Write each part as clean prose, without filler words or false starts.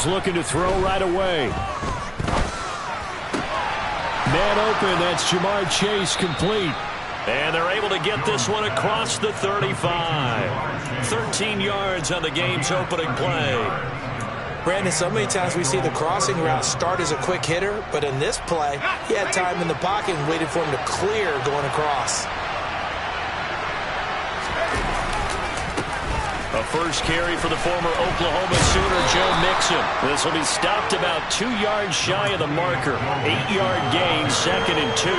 Looking to throw right away. Man open, that's Jamar Chase complete. And they're able to get this one across the 35. 13 yards on the game's opening play. Brandon, so many times we see the crossing route start as a quick hitter, but in this play, he had time in the pocket and waited for him to clear going across. A first carry for the former Oklahoma Sooner, Joe Mixon. This will be stopped about 2 yards shy of the marker. 8-yard gain, 2nd and 2.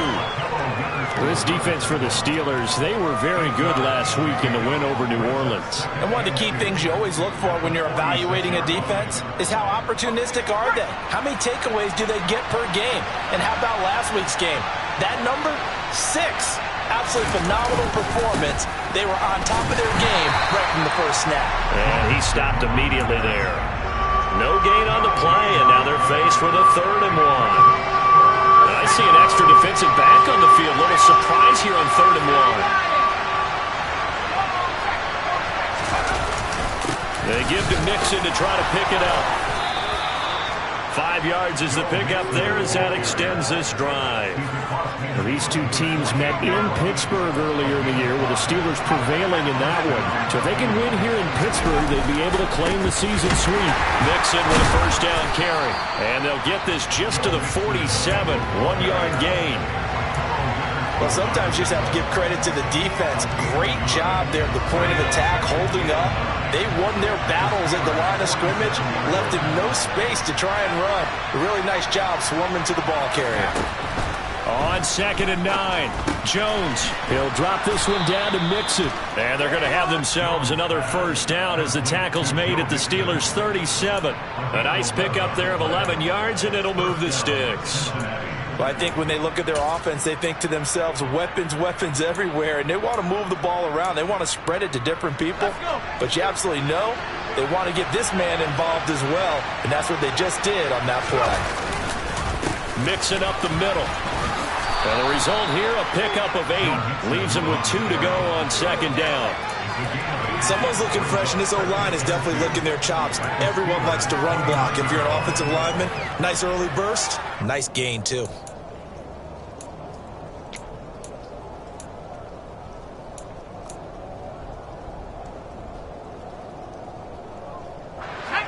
This defense for the Steelers, they were very good last week in the win over New Orleans. And one of the key things you always look for when you're evaluating a defense is how opportunistic are they? How many takeaways do they get per game? And how about last week's game? That number, 6. Absolutely phenomenal performance. They were on top of their game right from the first snap. And he stopped immediately there. No gain on the play, and now they're faced with a 3rd and 1. I see an extra defensive back on the field. Little surprise here on 3rd and 1. They give to Mixon to try to pick it up. 5 yards is the pickup there as that extends this drive. Well, these two teams met in Pittsburgh earlier in the year with the Steelers prevailing in that one. So if they can win here in Pittsburgh, they'd be able to claim the season sweep. Mixon with a first down carry. And they'll get this just to the 47. 1-yard gain. Well, sometimes you just have to give credit to the defense. Great job there at the point of attack, holding up. They won their battles at the line of scrimmage, left him no space to try and run. A really nice job swarming to the ball carrier. On 2nd and 9, Jones. He'll drop this one down to Mixon. And they're going to have themselves another first down as the tackle's made at the Steelers' 37. A nice pickup there of 11 yards, and it'll move the sticks. Well, I think when they look at their offense, they think to themselves, weapons, weapons everywhere, and they want to move the ball around. They want to spread it to different people, but you absolutely know they want to get this man involved as well, and that's what they just did on that play. Mixing up the middle. And the result here, a pickup of 8. Leaves him with 2 to go on 2nd down. Someone's looking fresh, and this O-line is definitely licking their chops. Everyone likes to run block. If you're an offensive lineman, nice early burst, nice gain too.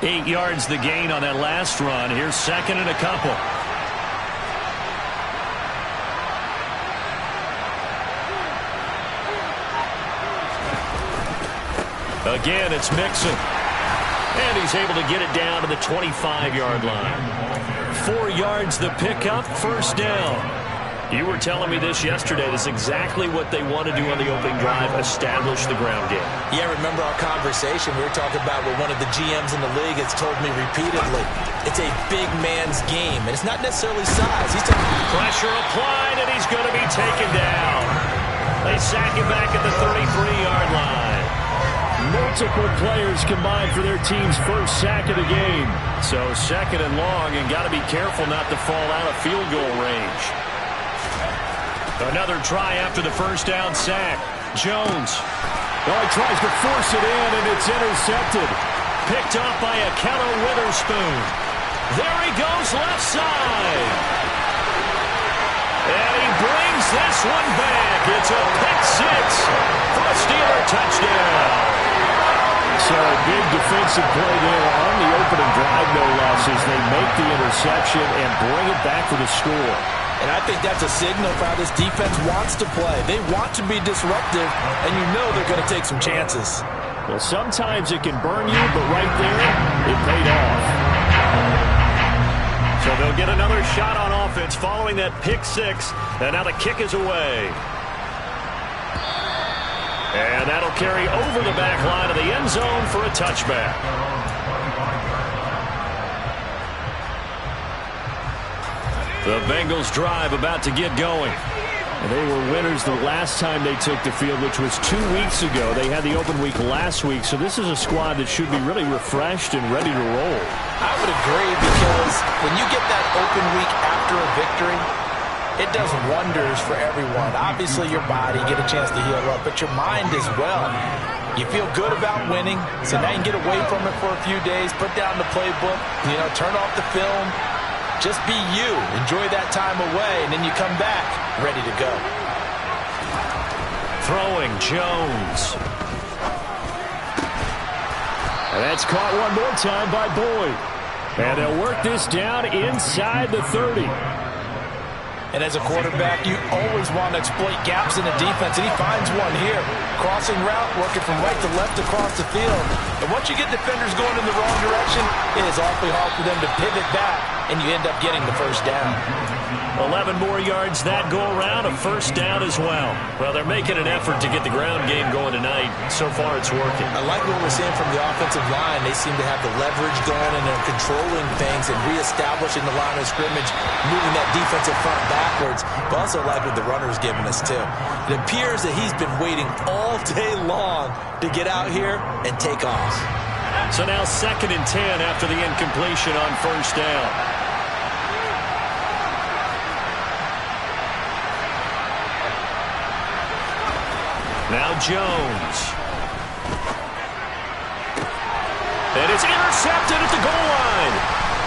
Eight yards the gain on that last run. Here's 2nd and a couple. Again, it's Mixon. And he's able to get it down to the 25-yard line. 4 yards the pickup, first down. You were telling me this yesterday. This is exactly what they want to do on the opening drive, establish the ground game. Yeah, remember our conversation we were talking about with one of the GMs in the league has told me repeatedly, it's a big man's game, and it's not necessarily size. He's pressure applied, and he's going to be taken down. They sack him back at the 33-yard line. Multiple players combined for their team's first sack of the game. So 2nd and long, and got to be careful not to fall out of field goal range. Another try after the first down sack. Jones. Oh, he tries to force it in, and it's intercepted. Picked off by Akello Witherspoon. There he goes, left side. And he brings this one back. It's a pick 6 for a Steeler touchdown. So a big defensive play there on the opening drive, no less, as they make the interception and bring it back for the score. And I think that's a signal for how this defense wants to play. They want to be disruptive, and you know they're going to take some chances. Well, sometimes it can burn you, but right there, it paid off. So they'll get another shot on offense following that pick 6, and now the kick is away. And that'll carry over the back line of the end zone for a touchback. The Bengals drive about to get going. And they were winners the last time they took the field, which was 2 weeks ago. They had the open week last week, so this is a squad that should be really refreshed and ready to roll. I would agree, because when you get that open week after a victory, it does wonders for everyone. Obviously, your body, get a chance to heal up, but your mind as well. You feel good about winning, so now you can get away from it for a few days, put down the playbook, turn off the film. Just be you. Enjoy that time away, and then you come back ready to go. Throwing Jones. And that's caught one more time by Boyd. And they'll work this down inside the 30. And as a quarterback, you always want to exploit gaps in the defense, and he finds one here. Crossing route, working from right to left across the field. And once you get defenders going in the wrong direction, it is awfully hard for them to pivot back, and you end up getting the first down. 11 more yards that go around, a first down as well. Well, they're making an effort to get the ground game going tonight. So far, it's working. I like what we're seeing from the offensive line. They seem to have the leverage going, and they're controlling things and reestablishing the line of scrimmage, moving that defensive front backwards. But also like what the runner's giving us, too. It appears that he's been waiting all day long to get out here and take off. So now 2nd and 10 after the incompletion on first down. Now Jones. And it's intercepted at the goal line.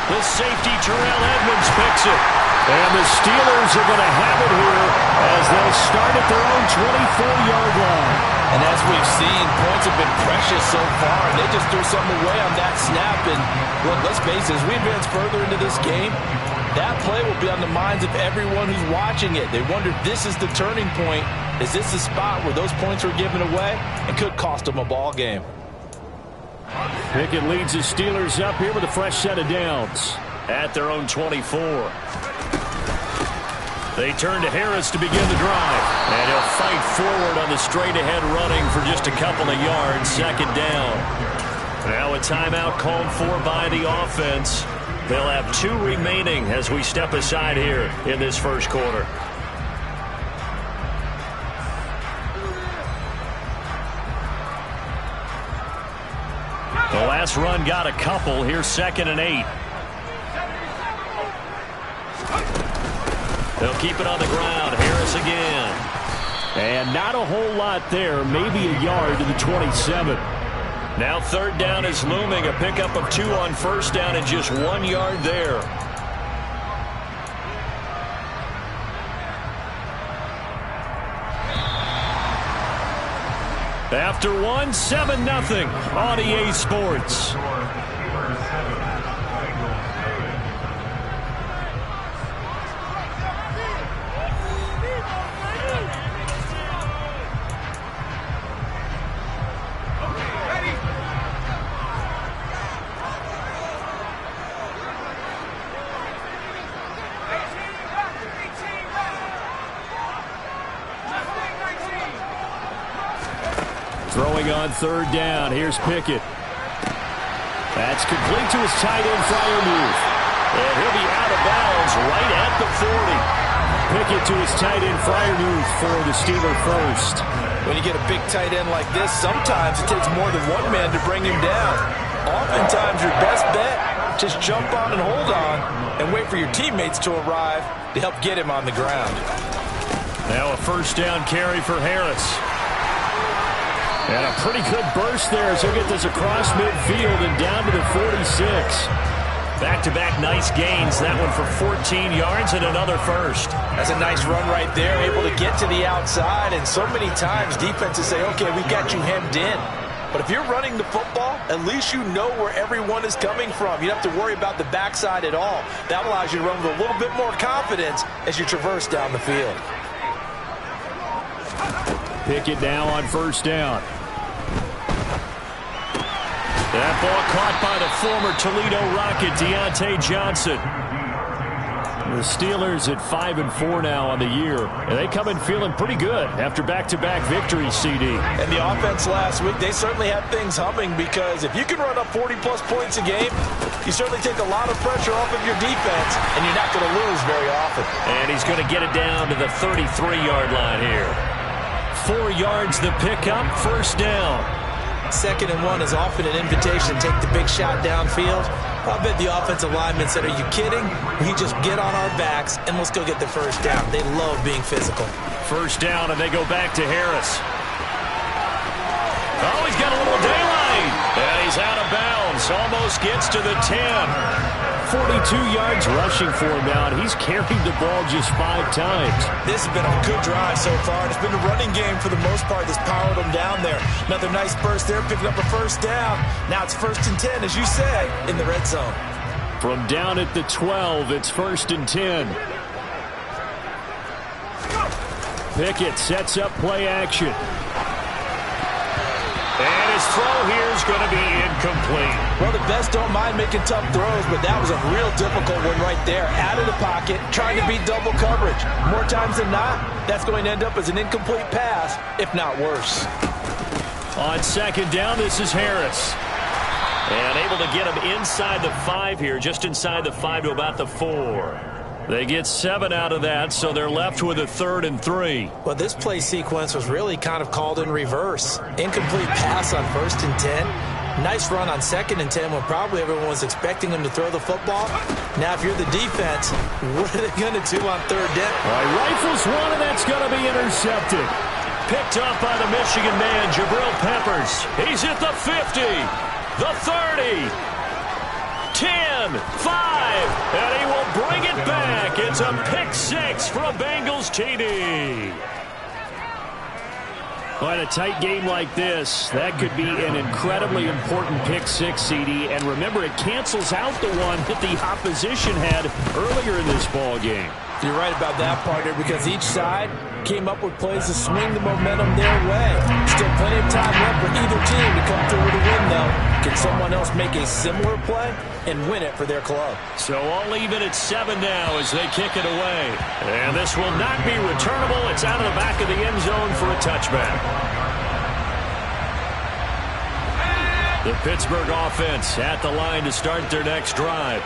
The safety, Terrell Edmonds, picks it. And the Steelers are going to have it here as they'll start at their own 24-yard line. And as we've seen, points have been precious so far, and they just threw something away on that snap. And look, let's face it, as we advance further into this game, that play will be on the minds of everyone who's watching it. They wonder, this is the turning point. Is this the spot where those points were given away? It could cost them a ball game. Pickett leads the Steelers up here with a fresh set of downs at their own 24. They turn to Harris to begin the drive. And he'll fight forward on the straight-ahead running for just a couple of yards. 2nd down. Now a timeout called for by the offense. They'll have 2 remaining as we step aside here in this first quarter. The last run got a couple. Here's 2nd and 8. They'll keep it on the ground. Harris again. And not a whole lot there. Maybe a yard to the 27. Now 3rd down is looming. A pickup of 2 on first down and just 1 yard there. After 1, 7-0 on EA Sports. Throwing on 3rd down. Here's Pickett. That's complete to his tight end, Freiermuth. And he'll be out of bounds right at the 40. Pickett to his tight end, Freiermuth, for the Steeler first. When you get a big tight end like this, sometimes it takes more than one man to bring him down. Oftentimes, your best bet, just jump on and hold on and wait for your teammates to arrive to help get him on the ground. Now a first down carry for Harris. And a pretty good burst there as he'll get this across midfield and down to the 46. Back-to-back nice gains. That one for 14 yards and another first. That's a nice run right there, able to get to the outside. And so many times defenses say, okay, we got you hemmed in. But if you're running the football, at least you know where everyone is coming from. You don't have to worry about the backside at all. That allows you to run with a little bit more confidence as you traverse down the field. Pickett now on first down. That ball caught by the former Toledo Rocket, Deontay Johnson. The Steelers at 5-4 now on the year. And they come in feeling pretty good after back-to-back victories, CD. And the offense last week, they certainly have things humming, because if you can run up 40-plus points a game, you certainly take a lot of pressure off of your defense, and you're not going to lose very often. And he's going to get it down to the 33-yard line here. 4 yards the pickup, first down. 2nd and 1 is often an invitation to take the big shot downfield. I bet the offensive lineman said, are you kidding? We just get on our backs and let's go get the first down. They love being physical. First down, and they go back to Harris. Oh, he's got a little daylight. And he's out of bounds. Almost gets to the 10. 42 yards rushing for him now, and he's carried the ball just 5 times. This has been a good drive so far, and it's been a running game for the most part that's powered him down there. Another nice burst there, picking up a first down. Now it's 1st and 10, as you said, in the red zone. From down at the 12, it's 1st and 10. Pickett sets up play action. And his throw here is going to be incomplete. Well, the best don't mind making tough throws, but that was a real difficult one right there. Out of the pocket, trying to beat double coverage. More times than not, that's going to end up as an incomplete pass, if not worse. On 2nd down, this is Harris. And able to get him inside the 5 here, just inside the 5 to about the 4. They get 7 out of that, so they're left with a 3rd and 3. Well, this play sequence was really kind of called in reverse. Incomplete pass on 1st and 10. Nice run on 2nd and 10 when probably everyone was expecting him to throw the football. Now, if you're the defense, what are they going to do on 3rd down? All right, rifles one, and that's going to be intercepted. Picked off by the Michigan man, Jabril Peppers. He's at the 50, the 30. 10, 5, and he will bring it back. It's a pick 6 for a Bengals TD. Well, in a tight game like this, that could be an incredibly important pick 6, CD. And remember, it cancels out the one that the opposition had earlier in this ball game. You're right about that, partner, because each side came up with plays to swing the momentum their way. Still plenty of time left for either team to come through with a win, though. Can someone else make a similar play and win it for their club? So all even at 7 now as they kick it away. And this will not be returnable. It's out of the back of the end zone for a touchback. The Pittsburgh offense at the line to start their next drive.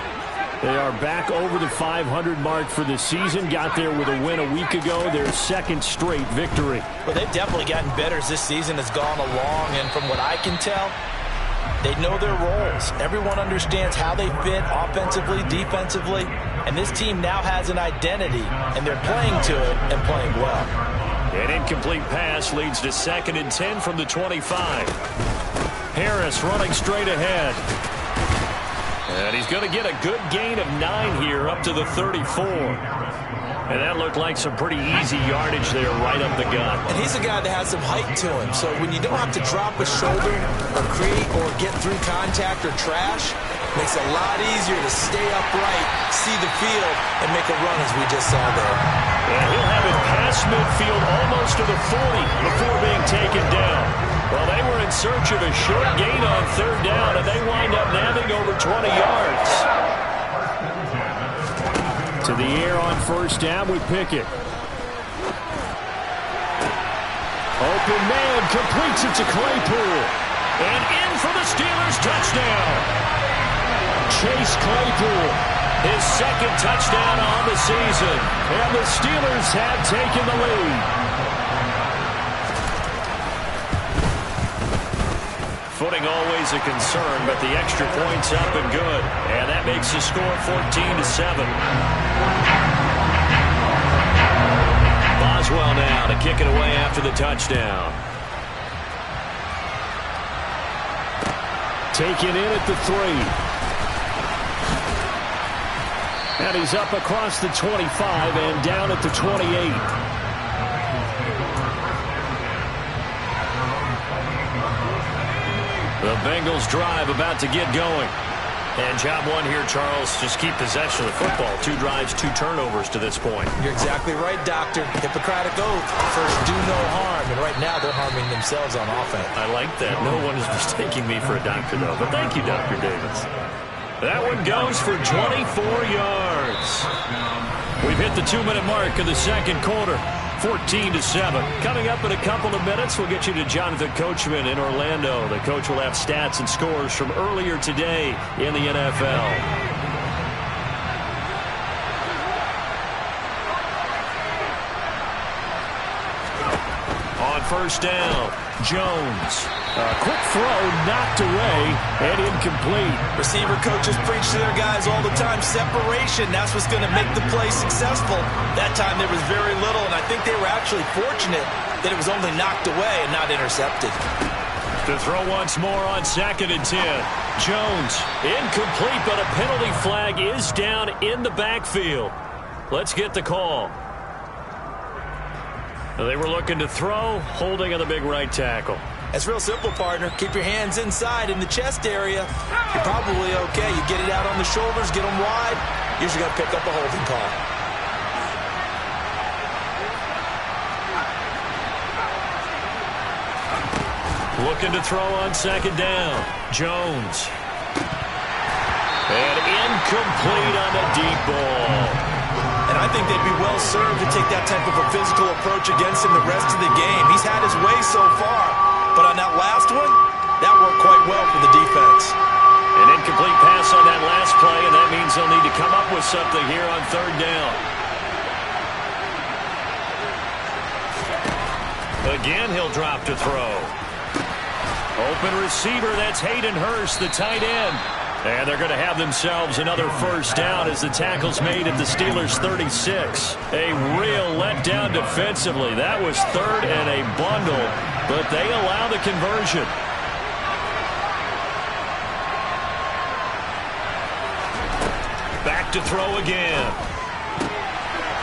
They are back over the 500 mark for the season. Got there with a win a week ago. Their 2nd straight victory. Well, they've definitely gotten better as this season has gone along. And from what I can tell, they know their roles. Everyone understands how they fit offensively, defensively. And this team now has an identity. And they're playing to it and playing well. An incomplete pass leads to 2nd and 10 from the 25. Harris running straight ahead. And he's going to get a good gain of 9 here up to the 34. And that looked like some pretty easy yardage there right up the gut. And he's a guy that has some height to him. So when you don't have to drop a shoulder or create or get through contact or trash, makes it a lot easier to stay upright, see the field, and make a run as we just saw there. And he'll have it past midfield almost to the 40 before being taken down. Well, they were in search of a short gain on 3rd down, and they wind up nabbing over 20 yards. To the air on 1st down with Pickett. Open man, completes it to Claypool. And in for the Steelers touchdown. Chase Claypool, his 2nd touchdown on the season. And the Steelers have taken the lead. Footing always a concern, but the extra point's up and good. And that makes the score 14-7. Boswell now to kick it away after the touchdown. Taken in at the 3. And he's up across the 25 and down at the 28. The Bengals drive about to get going. And job one here, Charles, just keep possession of the football. 2 drives, 2 turnovers to this point. You're exactly right, Doctor. Hippocratic oath. First, do no harm. And right now, they're harming themselves on offense. I like that. No one is mistaking me for a doctor, though. But thank you, Dr. Davis. That one goes for 24 yards. We've hit the 2-minute mark of the 2nd quarter. 14-7. Coming up in a couple of minutes, we'll get you to Jonathan Coachman in Orlando. The coach will have stats and scores from earlier today in the NFL. On 1st down, Jones. A quick throw knocked away and incomplete. Receiver coaches preach to their guys all the time. Separation, that's what's going to make the play successful. That time there was very little, and I think they were actually fortunate that it was only knocked away and not intercepted. To throw once more on 2nd and 10. Jones, incomplete, but a penalty flag is down in the backfield. Let's get the call. They were looking to throw, holding on the big right tackle. It's real simple, partner. Keep your hands inside in the chest area. You're probably okay. You get it out on the shoulders, get them wide. Usually got to pick up a holding call. Looking to throw on 2nd down. Jones. And incomplete on the deep ball. And I think they'd be well served to take that type of a physical approach against him the rest of the game. He's had his way so far. But on that last one, that worked quite well for the defense. An incomplete pass on that last play, and that means they'll need to come up with something here on 3rd down. Again, he'll drop to throw. Open receiver, that's Hayden Hurst, the tight end. And they're going to have themselves another 1st down as the tackle's made at the Steelers' 36. A real letdown defensively. That was 3rd and a bundle, but they allow the conversion. Back to throw again.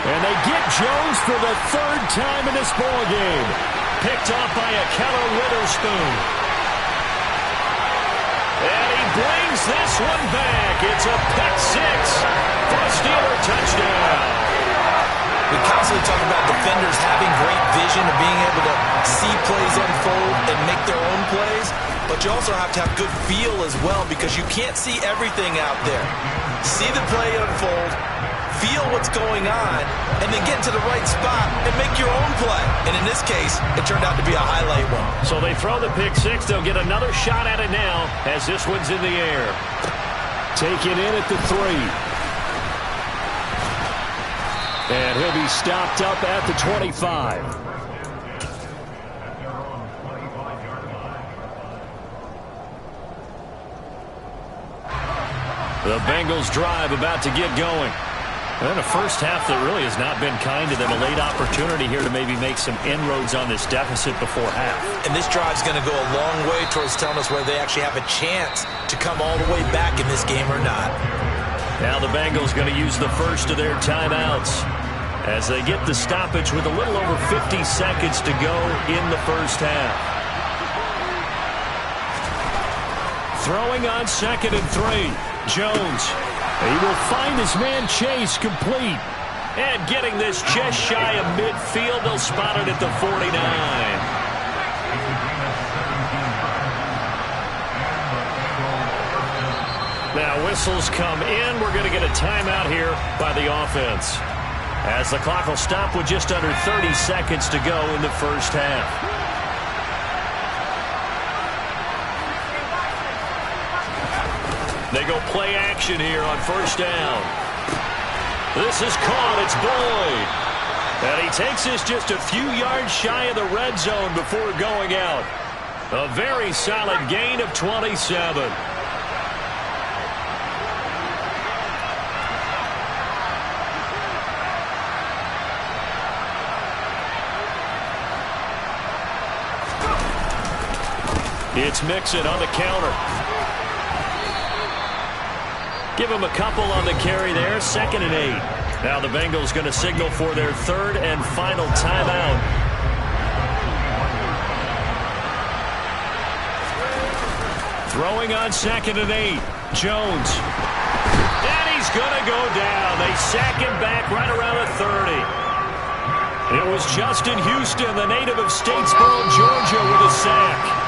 And they get Jones for the 3rd time in this ballgame. Picked off by a Keller Witherspoon. And he brings this one back. It's a pick 6 for a Steeler touchdown. We constantly talk about defenders having great vision and being able to see plays unfold and make their own plays. But you also have to have good feel as well because you can't see everything out there. See the play unfold, feel what's going on, and then get into the right spot and make your own play. And in this case, it turned out to be a highlight one. So they throw the pick 6. They'll get another shot at it now as this one's in the air. Taken in at the 3. And he'll be stopped up at the 25. The Bengals drive about to get going. And then a first half that really has not been kind to them. A late opportunity here to maybe make some inroads on this deficit before half. And this drive's going to go a long way towards telling us whether they actually have a chance to come all the way back in this game or not. Now the Bengals going to use the first of their timeouts as they get the stoppage with a little over 50 seconds to go in the first half. Throwing on 2nd and 3. Jones. He will find his man Chase complete. And getting this just shy of midfield, they'll spot it at the 49. Now whistles come in. We're going to get a timeout here by the offense, as the clock will stop with just under 30 seconds to go in the first half. They go play action here on 1st down. This is caught. It's Boyd. And he takes this just a few yards shy of the red zone before going out. A very solid gain of 27. It's Mixon on the counter. Give him a couple on the carry there. 2nd and 8. Now the Bengals going to signal for their 3rd and final timeout. Throwing on 2nd and 8. Jones. And he's going to go down. They sack him back right around the 30. It was Justin Houston, the native of Statesboro, Georgia, with a sack.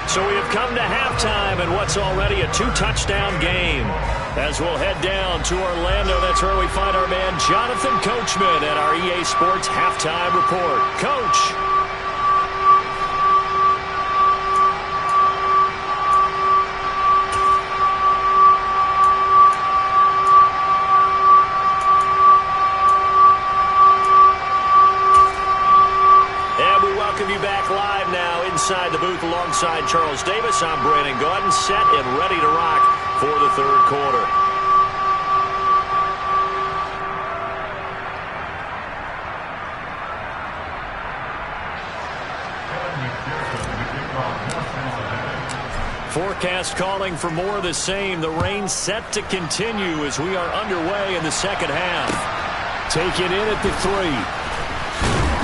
So we have come to halftime in what's already a 2-touchdown game. As we'll head down to Orlando, that's where we find our man Jonathan Coachman at our EA Sports Halftime Report. Coach. Inside the booth alongside Charles Davis, I'm Brandon Gaudin, set and ready to rock for the 3rd quarter. forecast calling for more of the same. The rain set to continue as we are underway in the second half. Take it in at the 3.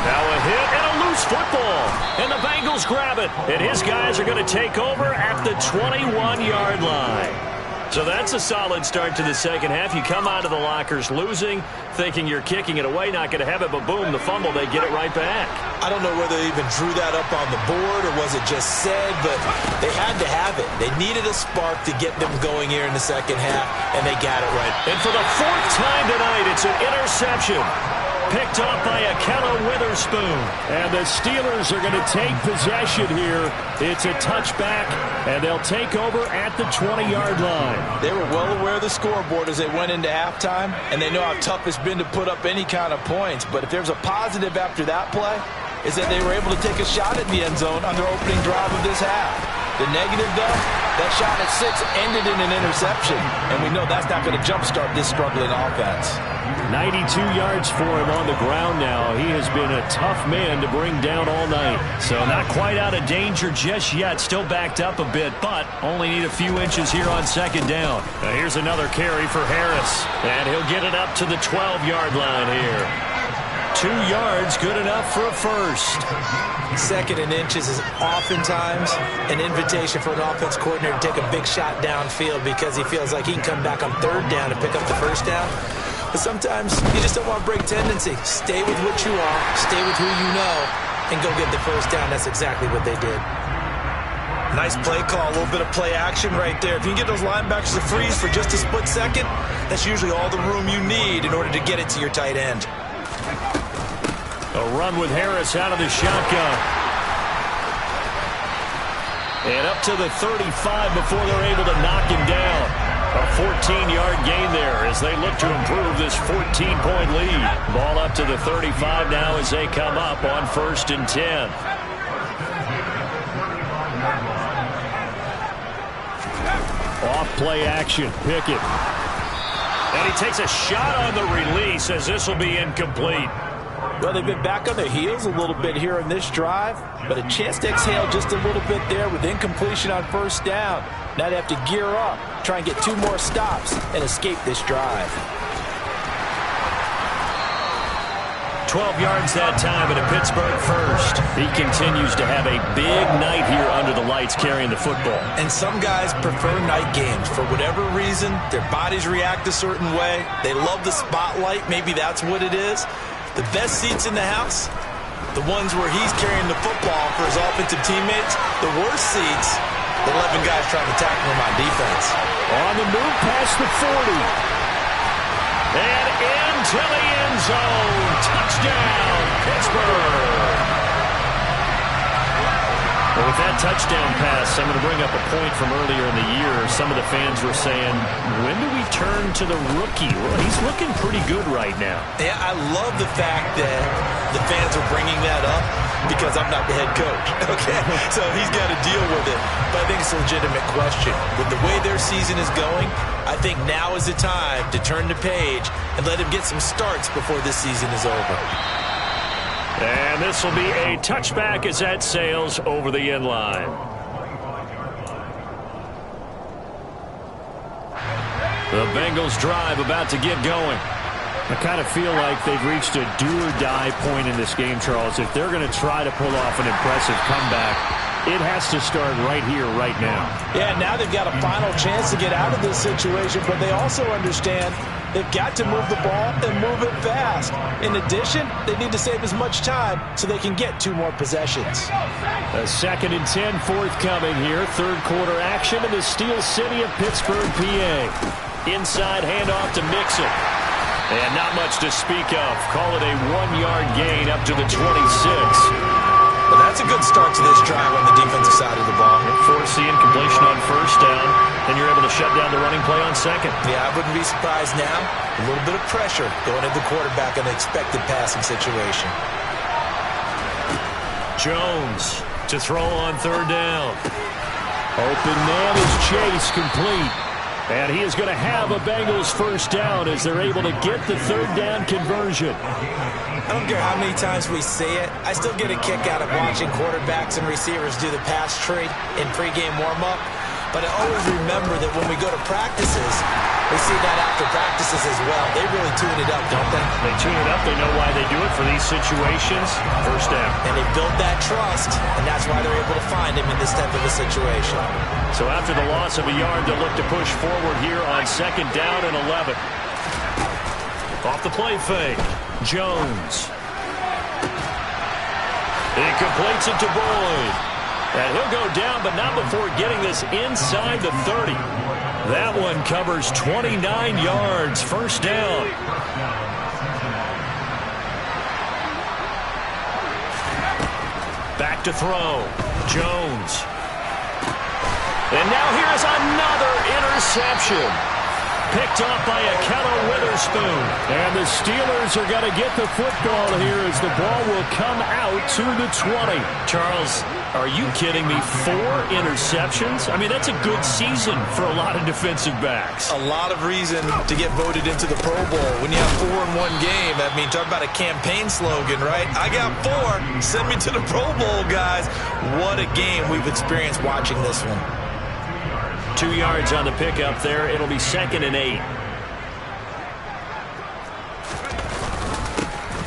Now a hit and a loose football. And the Bengals grab it. And his guys are going to take over at the 21-yard line. So that's a solid start to the second half. You come out of the lockers losing, thinking you're kicking it away, not going to have it, but boom, the fumble, they get it right back. I don't know whether they even drew that up on the board or was it just said, but they had to have it. They needed a spark to get them going here in the second half, and they got it right. And for the 4th time tonight, it's an interception. Picked off by Akella Witherspoon. And the Steelers are going to take possession here. It's a touchback, and they'll take over at the 20-yard line. They were well aware of the scoreboard as they went into halftime, and they know how tough it's been to put up any kind of points. But if there's a positive after that play, is that they were able to take a shot at the end zone on their opening drive of this half. The negative, though, that shot at 6 ended in an interception, and we know that's not going to jumpstart this struggling offense. 92 yards for him on the ground now. He has been a tough man to bring down all night. So not quite out of danger just yet. Still backed up a bit, but only need a few inches here on second down. Now here's another carry for Harris. And he'll get it up to the 12-yard line here. 2 yards, good enough for a first. Second and inches is oftentimes an invitation for an offense coordinator to take a big shot downfield because he feels like he can come back on third down and pick up the first down. But sometimes you just don't want to break tendency. Stay with what you are, stay with who you know, and go get the first down. That's exactly what they did. Nice play call, a little bit of play action right there. If you can get those linebackers to freeze for just a split second, that's usually all the room you need in order to get it to your tight end. A run with Harris out of the shotgun. And up to the 35 before they're able to knock him down. A 14-yard gain there as they look to improve this 14-point lead. Ball up to the 35 now as they come up on 1st and 10. Off play action. Pickett. And he takes a shot on the release as this will be incomplete. Well, they've been back on their heels a little bit here in this drive, but a chance to exhale just a little bit there with incompletion on first down. Now they have to gear up, try and get 2 more stops, and escape this drive. 12 yards that time and a Pittsburgh first. He continues to have a big night here under the lights carrying the football. And some guys prefer night games. For whatever reason, their bodies react a certain way. They love the spotlight. Maybe that's what it is. The best seats in the house, the ones where he's carrying the football for his offensive teammates. The worst seats, the 11 guys trying to tackle him on defense. On the move past the 40. And into the end zone. Touchdown, Pittsburgh. Well, with that touchdown pass, I'm going to bring up a point from earlier in the year. Some of the fans were saying, when do we turn to the rookie? Well, he's looking pretty good right now. Yeah, I love the fact that the fans are bringing that up because I'm not the head coach, okay? So he's got to deal with it. But I think it's a legitimate question. With the way their season is going, I think now is the time to turn the page and let him get some starts before this season is over. And this will be a touchback as that sails over the end line. The Bengals drive about to get going. I kind of feel like they've reached a do-or-die point in this game, Charles. If they're going to try to pull off an impressive comeback, it has to start right here, right now. Yeah, now they've got a final chance to get out of this situation, but they also understand they've got to move the ball and move it fast. In addition, they need to save as much time so they can get 2 more possessions. A 2nd and 10 forthcoming here. Third quarter action in the Steel City of Pittsburgh, PA. Inside handoff to Mixon. And not much to speak of. Call it a 1-yard gain up to the 26. Well, that's a good start to this drive on the defensive side of the ball. Force the incompletion on first down, and you're able to shut down the running play on second. Yeah, I wouldn't be surprised now. A little bit of pressure going at the quarterback in the expected passing situation. Jones to throw on third down. Open man is Chase, complete. And he is going to have a Bengals first down as they're able to get the third down conversion. I don't care how many times we say it, I still get a kick out of watching quarterbacks and receivers do the pass tree in pregame warm-up. But I always remember that when we go to practices, we see that after practices as well. They really tune it up, don't they? They tune it up. They know why they do it for these situations. First down. And they build that trust, and that's why they're able to find him in this type of a situation. So after the loss of a yard, they'll look to push forward here on 2nd down and 11. Off the play fake, Jones. He completes it to Boyd. And he'll go down, but not before getting this inside the 30. That one covers 29 yards. First down. Back to throw. Jones. And now here's another interception. Picked off by Akello Witherspoon. And the Steelers are going to get the football here as the ball will come out to the 20. Charles, are you kidding me? 4 interceptions? I mean, that's a good season for a lot of defensive backs. A lot of reason to get voted into the Pro Bowl. When you have 4 in one game, I mean, talk about a campaign slogan, right? I got 4. Send me to the Pro Bowl, guys. What a game we've experienced watching this one. 2 yards on the pickup there. It'll be 2nd and 8.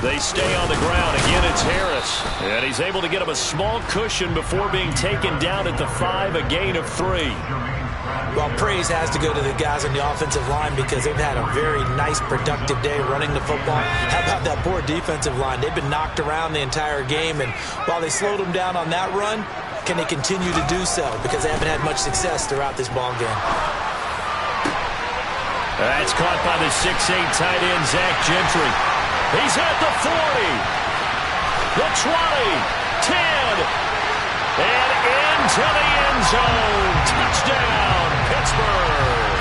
They stay on the ground. Again, it's Harris. And he's able to get him a small cushion before being taken down at the 5, a gain of 3. Well, praise has to go to the guys on the offensive line because they've had a very nice, productive day running the football. How about that poor defensive line? They've been knocked around the entire game, and while they slowed them down on that run, can they continue to do so? Because they haven't had much success throughout this ball game. That's caught by the 6'8 tight end, Zach Gentry. He's at the 40, the 20, 10, and into the end zone. Touchdown, Pittsburgh.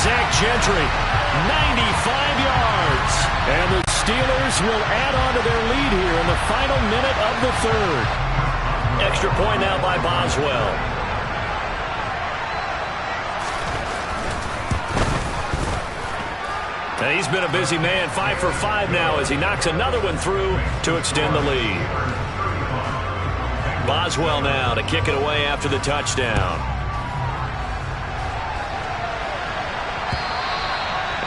Zach Gentry, 95 yards. And the Steelers will add on to their lead here in the final minute of the 3rd. Extra point now by Boswell. And he's been a busy man, 5 for 5 now as he knocks another one through to extend the lead. Boswell now to kick it away after the touchdown.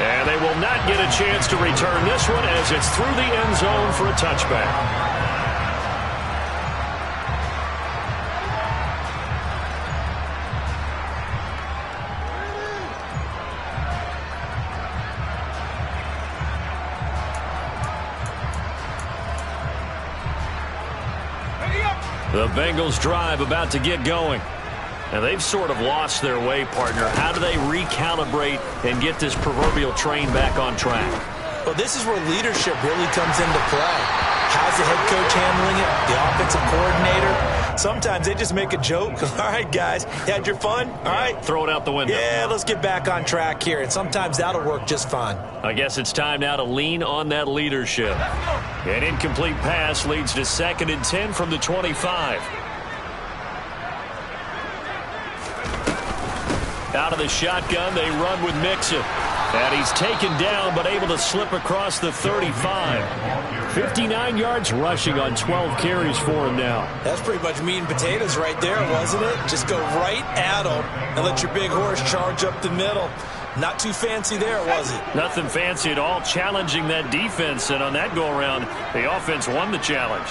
And they will not get a chance to return this one as it's through the end zone for a touchback. The Bengals drive about to get going. And they've sort of lost their way, partner. How do they recalibrate and get this proverbial train back on track? Well, this is where leadership really comes into play. How's the head coach handling it? The offensive coordinator? Sometimes they just make a joke. All right, guys, you had your fun? All right. Throw it out the window. Yeah, let's get back on track here. And sometimes that'll work just fine. I guess it's time now to lean on that leadership. An incomplete pass leads to 2nd and 10 from the 25. Out of the shotgun, they run with Mixon. And he's taken down, but able to slip across the 35. 59 yards rushing on 12 carries for him now. That's pretty much meat and potatoes right there, wasn't it? Just go right at him and let your big horse charge up the middle. Not too fancy there, was it? Nothing fancy at all, challenging that defense. And on that go-around, the offense won the challenge.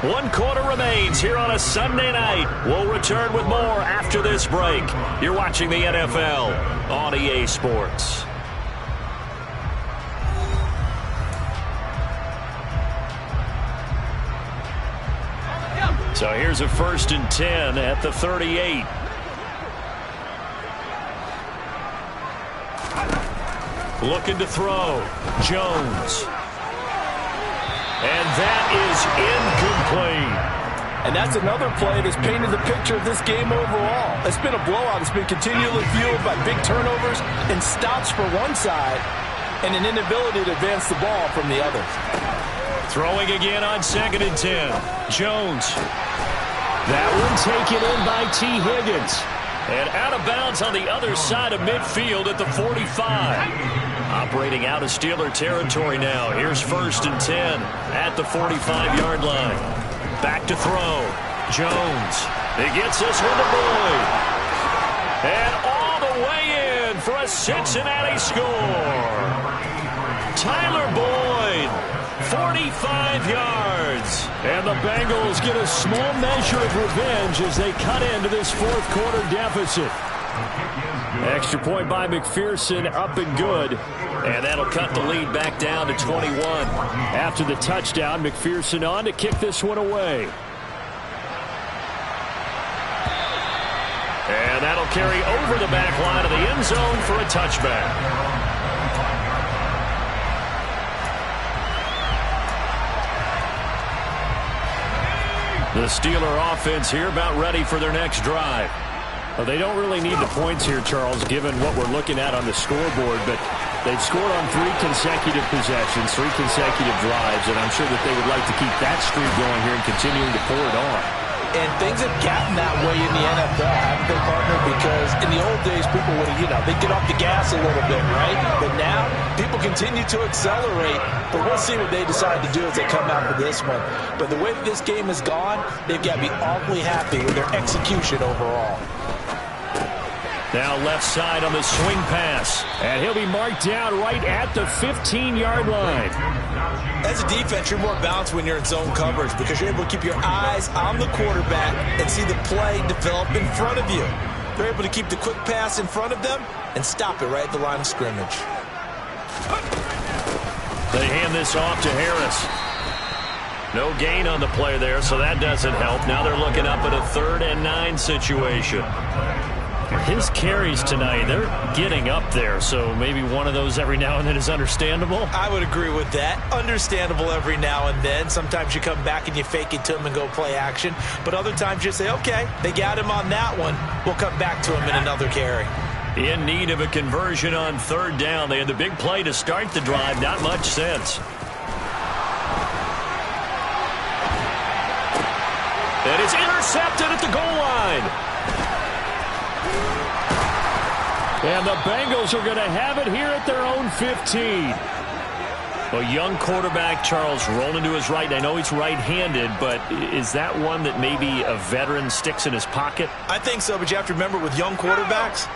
1 quarter remains here on a Sunday night. We'll return with more after this break. You're watching the NFL on EA Sports. So here's a 1st and 10 at the 38. Looking to throw. Jones. And that is incomplete. And that's another play that's painted the picture of this game overall. It's been a blowout. It's been continually fueled by big turnovers and stops for one side and an inability to advance the ball from the other. Throwing again on 2nd and 10. Jones. That one taken in by T. Higgins. And out of bounds on the other side of midfield at the 45. Operating out of Steeler territory now. Here's 1st and 10 at the 45-yard line. back to throw. Jones. He gets this one to Boyd. And all the way in for a Cincinnati score. Tyler Boyd, 45 yards. And the Bengals get a small measure of revenge as they cut into this fourth quarter deficit. Extra point by McPherson, up and good. And that'll cut the lead back down to 21. After the touchdown, McPherson on to kick this one away. And that'll carry over the back line of the end zone for a touchback. The Steeler offense here about ready for their next drive. Well, they don't really need the points here, Charles, given what we're looking at on the scoreboard, but they've scored on 3 consecutive possessions, 3 consecutive drives, and I'm sure that they would like to keep that streak going here and continuing to pour it on. And things have gotten that way in the NFL, haven't they, partner? Because in the old days, people would, they'd get off the gas a little bit, right? But now, people continue to accelerate. But we'll see what they decide to do as they come out for this one. But the way that this game has gone, they've got to be awfully happy with their execution overall. Now left side on the swing pass. And he'll be marked down right at the 15-yard line. As a defense, you're more balanced when you're in zone coverage because you're able to keep your eyes on the quarterback and see the play develop in front of you. They're able to keep the quick pass in front of them and stop it right at the line of scrimmage. They hand this off to Harris. No gain on the play there, so that doesn't help. Now they're looking up at a 3rd and 9 situation. His carries tonight, they're getting up there, so maybe one of those every now and then is understandable. I would agree with that. Understandable every now and then. Sometimes you come back and you fake it to him and go play action. But other times you say, okay, they got him on that one. We'll come back to him in another carry. In need of a conversion on 3rd down. They had the big play to start the drive. Not much sense. And it's intercepted at the goal line. And the Bengals are going to have it here at their own 15. A young quarterback, Charles, rolling to his right. I know he's right-handed, but is that one that maybe a veteran sticks in his pocket? I think so, but you have to remember with young quarterbacks,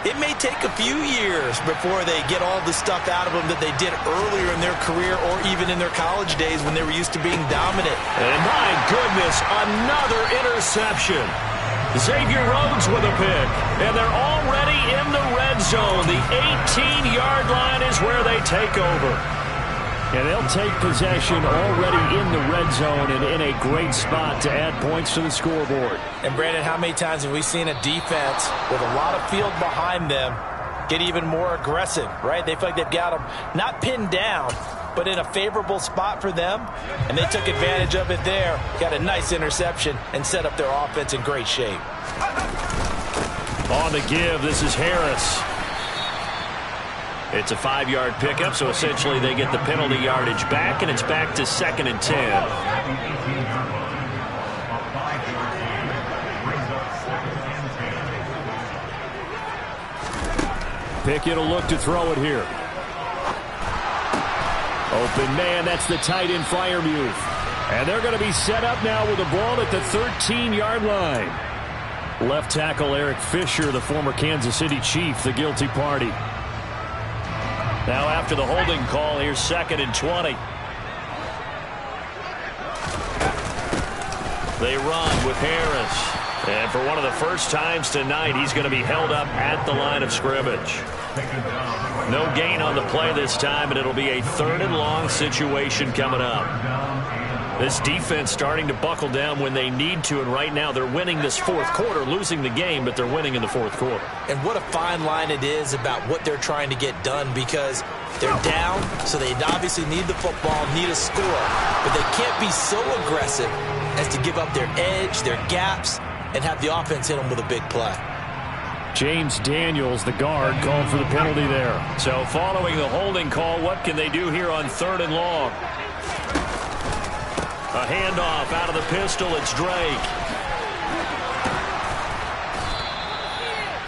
it may take a few years before they get all the stuff out of them that they did earlier in their career or even in their college days when they were used to being dominant. And my goodness, another interception. Xavier Rhodes with a pick, and they're already in the red zone. The 18-yard line is where they take over. And they'll take possession already in the red zone and in a great spot to add points to the scoreboard. And, Brandon, how many times have we seen a defense with a lot of field behind them get even more aggressive, right? They feel like they've got them not pinned down, but in a favorable spot for them, and they took advantage of it there, got a nice interception, and set up their offense in great shape. On the give, this is Harris. It's a 5-yard pickup, so essentially they get the penalty yardage back, and it's back to 2nd and 10. Pickett will look to throw it here. Open man, that's the tight end Freiermuth. And they're going to be set up now with the ball at the 13-yard line. Left tackle Eric Fisher, the former Kansas City Chief, the guilty party. Now after the holding call, here's 2nd and 20. They run with Harris. And for one of the first times tonight, he's going to be held up at the line of scrimmage. No gain on the play this time, and it'll be a 3rd and long situation coming up. This defense starting to buckle down when they need to, and right now they're winning this 4th quarter, losing the game, but they're winning in the 4th quarter. And what a fine line it is about what they're trying to get done, because they're down, so they obviously need the football, need a score, but they can't be so aggressive as to give up their edge, their gaps, and have the offense hit them with a big play. James Daniels, the guard, called for the penalty there. So following the holding call, what can they do here on 3rd and long? A handoff out of the pistol. It's Drake.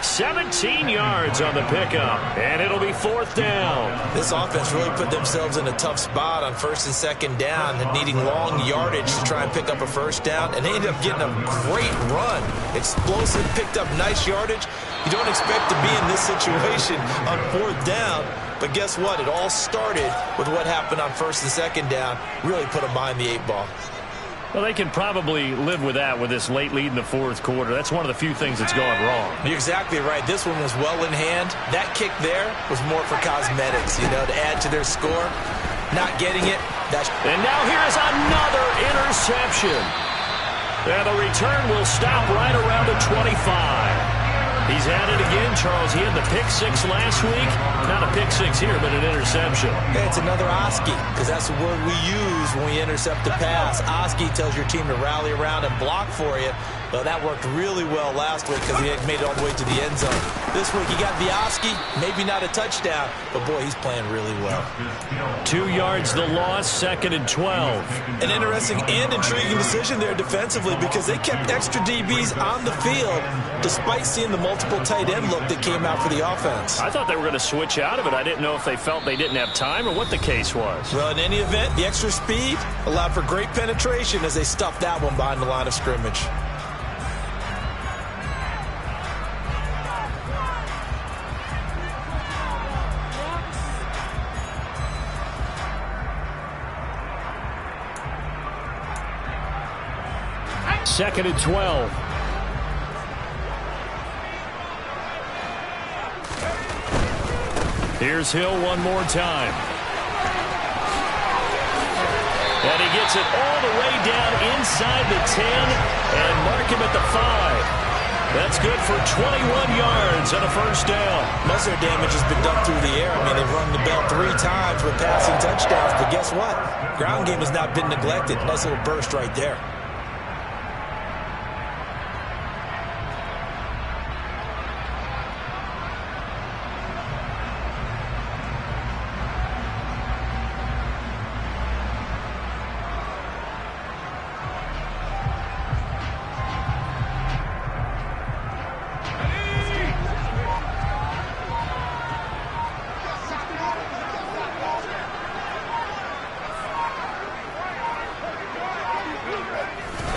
17 yards on the pickup, and it'll be 4th down. This offense really put themselves in a tough spot on 1st and 2nd down, needing long yardage to try and pick up a 1st down, and they ended up getting a great run. Explosive, picked up nice yardage. You don't expect to be in this situation on 4th down, but guess what? It all started with what happened on 1st and 2nd down. Really put them behind the 8 ball. Well, they can probably live with that with this late lead in the 4th quarter. That's one of the few things that's gone wrong. You're exactly right. This one was well in hand. That kick there was more for cosmetics, to add to their score. Not getting it. And now here's another interception. And the return will stop right around the 25. He's had it again, Charles. He had the pick 6 last week. Not a pick 6 here, but an interception. Hey, it's another Oski, because that's the word we use when we intercept the pass. Oski tells your team to rally around and block for you. Well, that worked really well last week because he made it all the way to the end zone. This week he got the Oski, maybe not a touchdown, but boy, he's playing really well. 2 yards the loss, 2nd and 12. An interesting and intriguing decision there defensively because they kept extra DBs on the field despite seeing the multiple tight end look that came out for the offense. I thought they were going to switch out of it. I didn't know if they felt they didn't have time or what the case was. Well, in any event, the extra speed allowed for great penetration as they stuffed that one behind the line of scrimmage. Second and 12. Here's Hill one more time. And he gets it all the way down inside the 10 and mark him at the 5. That's good for 21 yards and a 1st down. Most of their damage has been done through the air. I mean, they've rung the bell 3 times with passing touchdowns, but guess what? Ground game has not been neglected. Nice little burst right there.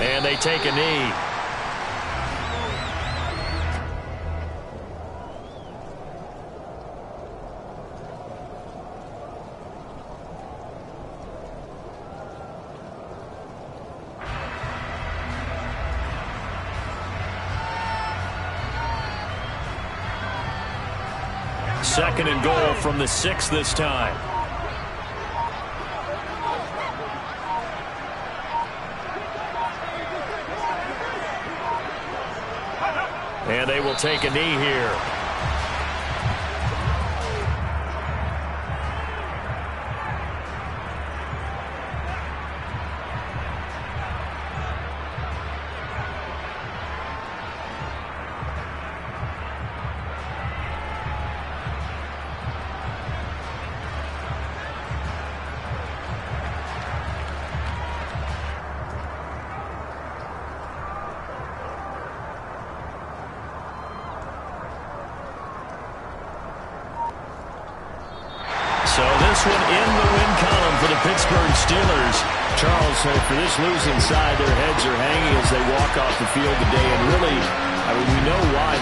And they take a knee. Second and goal from the 6 this time. And they will take a knee here. So this one in the win column for the Pittsburgh Steelers. Charles, so for this losing side, their heads are hanging as they walk off the field today. And really, I mean, we know why.